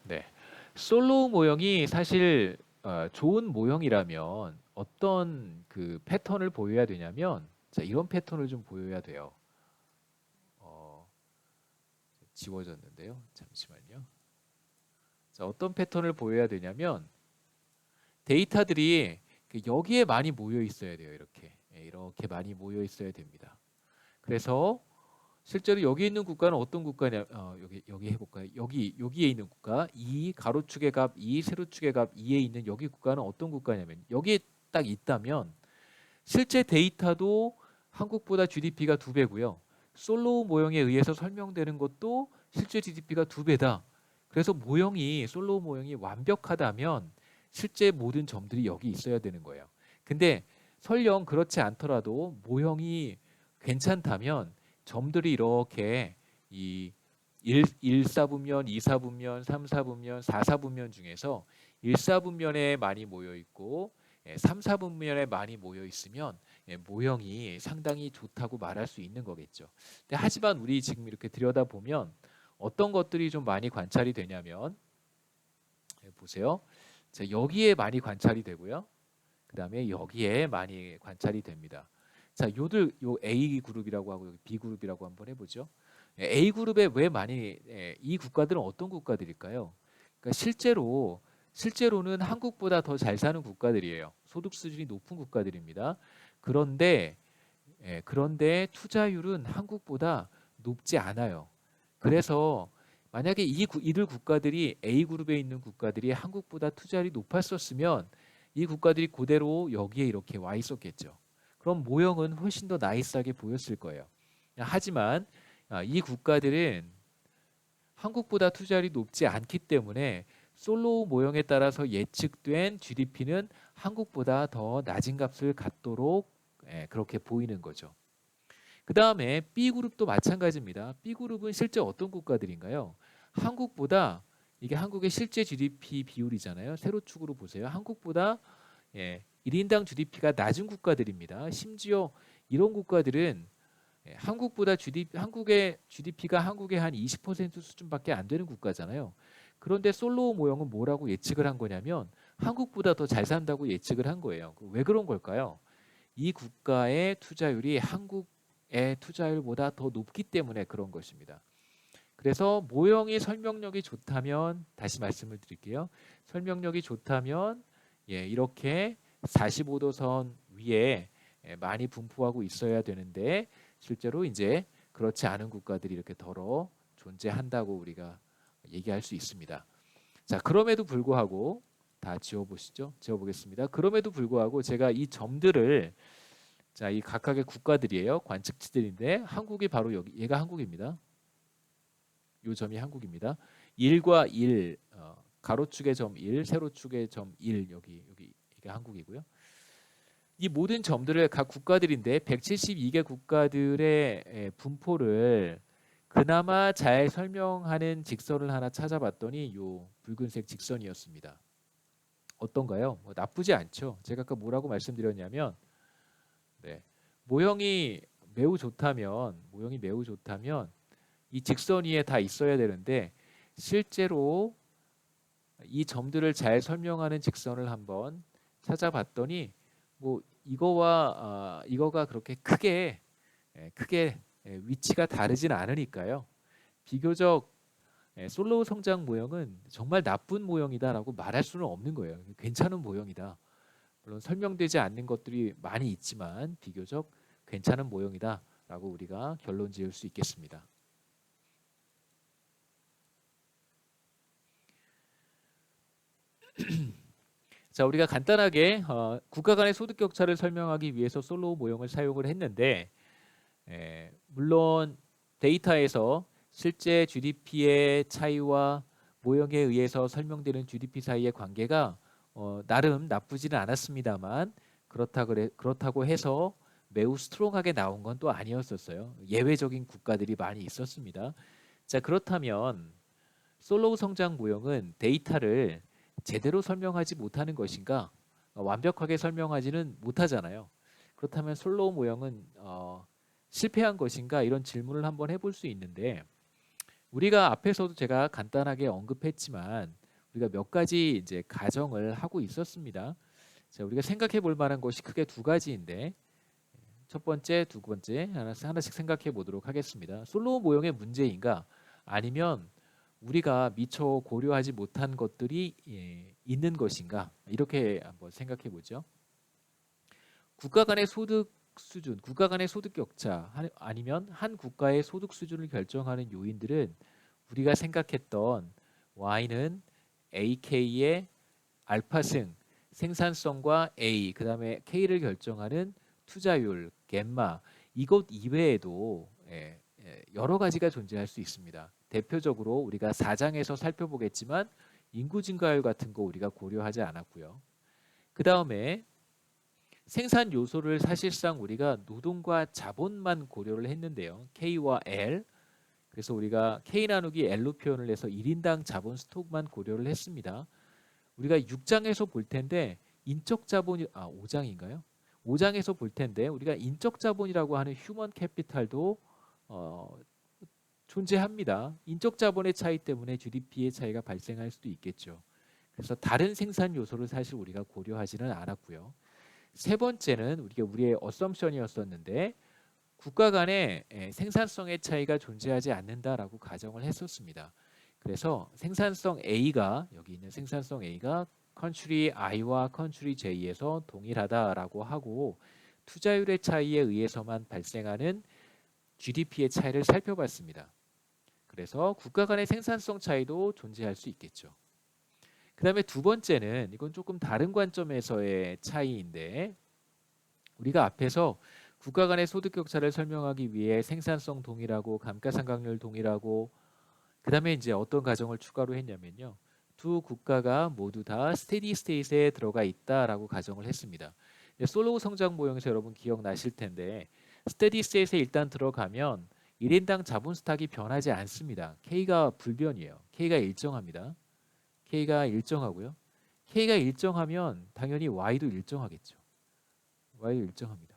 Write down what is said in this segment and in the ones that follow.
네. 솔로우 모형이 사실 좋은 모형이라면 어떤 그 패턴을 보여야 되냐면 자, 이런 패턴을 좀 보여야 돼요. 어, 지워졌는데요. 잠시만요. 자, 어떤 패턴을 보여야 되냐면 데이터들이 여기에 많이 모여 있어야 돼요. 이렇게. 예, 이렇게 많이 모여 있어야 됩니다. 그래서 실제로 여기 있는 국가는 어떤 국가냐? 여기 해볼까요? 여기에 있는 국가 2 가로축의 값 2 세로축의 값 2에 있는 여기 국가는 어떤 국가냐면 여기에 딱 있다면 실제 데이터도 한국보다 GDP가 2배고요. 솔로우 모형에 의해서 설명되는 것도 실제 GDP가 2배다. 그래서 솔로우 모형이 완벽하다면 실제 모든 점들이 여기 있어야 되는 거예요. 근데 설령 그렇지 않더라도 모형이 괜찮다면 점들이 이렇게 이 1사분면, 2사분면, 3사분면, 4사분면 중에서 1사분면에 많이 모여 있고 3사분면에 많이 모여 있으면 모형이 상당히 좋다고 말할 수 있는 거겠죠. 근데 하지만 우리 지금 이렇게 들여다보면 어떤 것들이 좀 많이 관찰이 되냐면 보세요. 자, 여기에 많이 관찰이 되고요. 그 다음에 여기에 많이 관찰이 됩니다. 자, 요 A 그룹이라고 하고 여기 B 그룹이라고 한번 해보죠. A 그룹에 왜 많이 이 국가들은 어떤 국가들일까요? 그러니까 실제로는 한국보다 더 잘 사는 국가들이에요. 소득 수준이 높은 국가들입니다. 그런데 그런데 투자율은 한국보다 높지 않아요. 그래서 만약에 이들 국가들이 A 그룹에 있는 국가들이 한국보다 투자율이 높았었으면 이 국가들이 그대로 여기에 이렇게 와 있었겠죠. 그럼 모형은 훨씬 더 나이스하게 보였을 거예요. 하지만 이 국가들은 한국보다 투자율이 높지 않기 때문에 솔로우 모형에 따라서 예측된 GDP는 한국보다 더 낮은 값을 갖도록 그렇게 보이는 거죠. 그 다음에 B그룹도 마찬가지입니다. B그룹은 실제 어떤 국가들인가요? 한국보다 이게 한국의 실제 GDP 비율이잖아요. 세로축으로 보세요. 한국보다 1인당 GDP가 낮은 국가들입니다. 심지어 이런 국가들은 한국의 GDP가 한국의 한 20% 수준밖에 안 되는 국가잖아요. 그런데 솔로우 모형은 뭐라고 예측을 한 거냐면 한국보다 더 잘 산다고 예측을 한 거예요. 왜 그런 걸까요? 이 국가의 투자율이 한국의 투자율보다 더 높기 때문에 그런 것입니다. 그래서 모형이 설명력이 좋다면 다시 말씀을 드릴게요. 설명력이 좋다면 이렇게 45도선 위에 많이 분포하고 있어야 되는데 실제로 이제 그렇지 않은 국가들이 이렇게 덜어 존재한다고 우리가 얘기할 수 있습니다. 자, 그럼에도 불구하고 다 지워보시죠. 지워보겠습니다. 그럼에도 불구하고 제가 이 점들을 자, 이 각각의 국가들이에요. 관측지들인데 한국이 바로 여기 얘가 한국입니다. 요 점이 한국입니다. 1과 1 가로축의 점 1, 세로축의 점 1 여기 이게 한국이고요. 이 모든 점들을 각 국가들인데 172개 국가들의 분포를 그나마 잘 설명하는 직선을 하나 찾아봤더니 요 붉은색 직선이었습니다. 어떤가요? 뭐 나쁘지 않죠. 제가 아까 뭐라고 말씀드렸냐면 네, 모형이 매우 좋다면 이 직선 위에 다 있어야 되는데 실제로 이 점들을 잘 설명하는 직선을 한번 찾아봤더니 뭐 이거가 그렇게 크게 위치가 다르진 않으니까요. 비교적 솔로우 성장 모형은 정말 나쁜 모형이다라고 말할 수는 없는 거예요. 괜찮은 모형이다. 물론 설명되지 않는 것들이 많이 있지만 비교적 괜찮은 모형이다라고 우리가 결론 지을 수 있겠습니다. 자, 우리가 간단하게 국가 간의 소득 격차를 설명하기 위해서 솔로우 모형을 사용을 했는데 물론 데이터에서 실제 GDP의 차이와 모형에 의해서 설명되는 GDP 사이의 관계가 나름 나쁘지는 않았습니다만 그렇다고 해서 매우 스트롱하게 나온 건 또 아니었었어요. 예외적인 국가들이 많이 있었습니다. 자, 그렇다면 솔로우 성장 모형은 데이터를 제대로 설명하지 못하는 것인가? 완벽하게 설명하지는 못하잖아요. 그렇다면 솔로우 모형은 실패한 것인가? 이런 질문을 한번 해볼 수 있는데 우리가 앞에서도 제가 간단하게 언급했지만 우리가 몇 가지 이제 가정을 하고 있었습니다. 자, 우리가 생각해 볼 만한 것이 크게 두 가지인데 첫 번째, 두 번째 하나씩 생각해 보도록 하겠습니다. 솔로몬 모형의 문제인가 아니면 우리가 미처 고려하지 못한 것들이 있는 것인가 이렇게 한번 생각해 보죠. 국가 간의 소득 수준, 국가 간의 소득 격차 아니면 한 국가의 소득 수준을 결정하는 요인들은 우리가 생각했던 Y는 AK의 알파승, 생산성과 A, 그 다음에 K를 결정하는 투자율, 갬마 이것 이외에도 여러 가지가 존재할 수 있습니다. 대표적으로 우리가 4장에서 살펴보겠지만 인구 증가율 같은 거 우리가 고려하지 않았고요. 그 다음에 생산 요소를 사실상 우리가 노동과 자본만 고려를 했는데요. K와 L. 그래서 우리가 K 나누기 L로 표현을 해서 1인당 자본 스톡만 고려를 했습니다. 우리가 6장에서 볼 텐데 인적 자본이 5장인가요? 5장에서 볼 텐데 우리가 인적 자본이라고 하는 휴먼 캐피탈도 존재합니다. 인적 자본의 차이 때문에 GDP의 차이가 발생할 수도 있겠죠. 그래서 다른 생산 요소를 사실 우리가 고려하지는 않았고요. 세 번째는 우리의 어썸션이었었는데 국가 간의 생산성의 차이가 존재하지 않는다라고 가정을 했었습니다. 그래서 생산성 A가 여기 있는 생산성 A가 컨트리 I와 컨트리 J에서 동일하다라고 하고 투자율의 차이에 의해서만 발생하는 GDP의 차이를 살펴봤습니다. 그래서 국가 간의 생산성 차이도 존재할 수 있겠죠. 그 다음에 두 번째는 이건 조금 다른 관점에서의 차이인데 우리가 앞에서 국가 간의 소득 격차를 설명하기 위해 생산성 동일하고 감가상각률 동일하고 그 다음에 이제 어떤 가정을 추가로 했냐면요. 두 국가가 모두 다 스테디 스테이트에 들어가 있다라고 가정을 했습니다. 솔로몬 성장 모형에서 여러분 기억나실 텐데 스테디 스테이트에 일단 들어가면 1인당 자본 스탁이 변하지 않습니다. K가 불변이에요. K가 일정합니다. K가 일정하고요. K가 일정하면 당연히 Y도 일정하겠죠. Y도 일정합니다.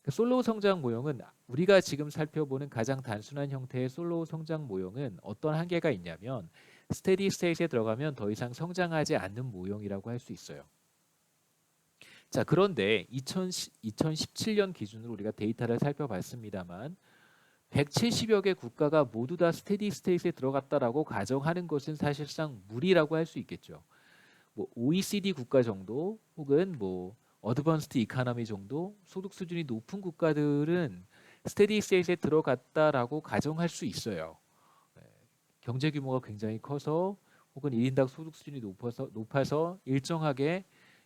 솔로우 성장 모형은 우리가 지금 살펴보는 가장 단순한 형태의 솔로우 성장 모형은 어떤 한계가 있냐면 스테디 스테이트에 들어가면 더 이상 성장하지 않는 모형이라고 할 수 있어요. 자, 그런데 2017년 기준으로 우리가 데이터를 살펴봤습니다만 170여 개 국가가 모두 다 스테디 스테이트에 들어갔다라고 가정하는 것은 사실상 무리라고 할 수 있겠죠. 뭐 OECD 국가 정도 혹은 뭐 어드밴스드 이코노미 정도 소득 수준이 높은 국가들은 스테디 스테이트에 들어갔다라고 가정할 수 있어요. 경제 규모가 굉장히 커서 혹은 1인당 소득 수준이 높아서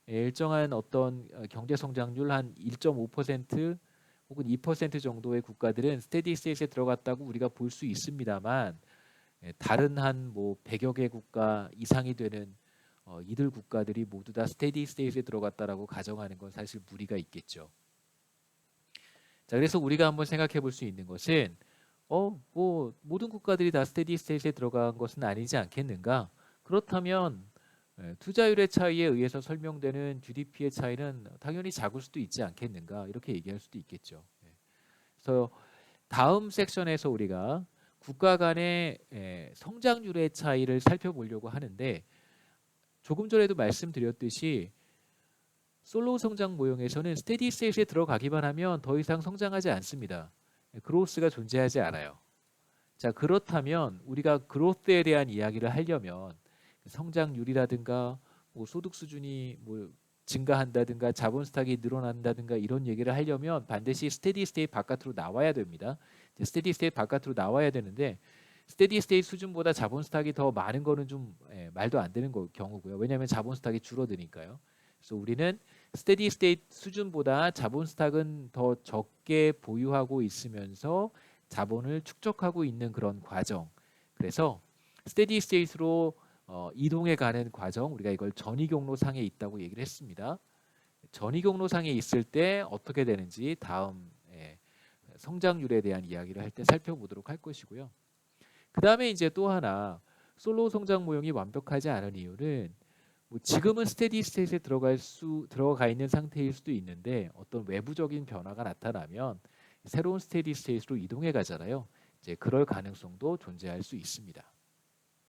일정한 어떤 경제 성장률 한 1.5% 혹은 2% 정도의 국가들은 스테디 스테이트에 들어갔다고 우리가 볼 수 있습니다만 다른 한 뭐 100여 개 국가 이상이 되는 이들 국가들이 모두 다 스테디 스테이트에 들어갔다라고 가정하는 건 사실 무리가 있겠죠. 자, 그래서 우리가 한번 생각해 볼 수 있는 것은 뭐 모든 국가들이 다 스테디 스테이트에 들어간 것은 아니지 않겠는가? 그렇다면 투자율의 차이에 의해서 설명되는 GDP의 차이는 당연히 작을 수도 있지 않겠는가? 이렇게 얘기할 수도 있겠죠. 그래서 다음 섹션에서 우리가 국가 간의 성장률의 차이를 살펴보려고 하는데 조금 전에도 말씀드렸듯이 솔로우 성장 모형에서는 스테디 스테이트에 들어가기만 하면 더 이상 성장하지 않습니다. 그로스가 존재하지 않아요. 자, 그렇다면 우리가 그로스에 대한 이야기를 하려면 성장률이라든가 뭐 소득 수준이 뭐 증가한다든가 자본 스탁이 늘어난다든가 이런 얘기를 하려면 반드시 스테디 스테이트 바깥으로 나와야 됩니다. 스테디 스테이트 바깥으로 나와야 되는데 스테디 스테이트 수준보다 자본 스탁이 더 많은 거는 좀 말도 안 되는 경우고요. 왜냐하면 자본 스탁이 줄어드니까요. 그래서 우리는 스테디 스테이트 수준보다 자본 스탁은 더 적게 보유하고 있으면서 자본을 축적하고 있는 그런 과정. 그래서 스테디 스테이트로 이동해 가는 과정, 우리가 이걸 전이경로상에 있다고 얘기를 했습니다. 전이경로상에 있을 때 어떻게 되는지 다음 성장률에 대한 이야기를 할 때 살펴보도록 할 것이고요. 그 다음에 이제 또 하나 솔로 성장 모형이 완벽하지 않은 이유는 뭐 지금은 스테디 스테이트에 들어가 있는 상태일 수도 있는데 어떤 외부적인 변화가 나타나면 새로운 스테디 스테이트로 이동해 가잖아요. 이제 그럴 가능성도 존재할 수 있습니다.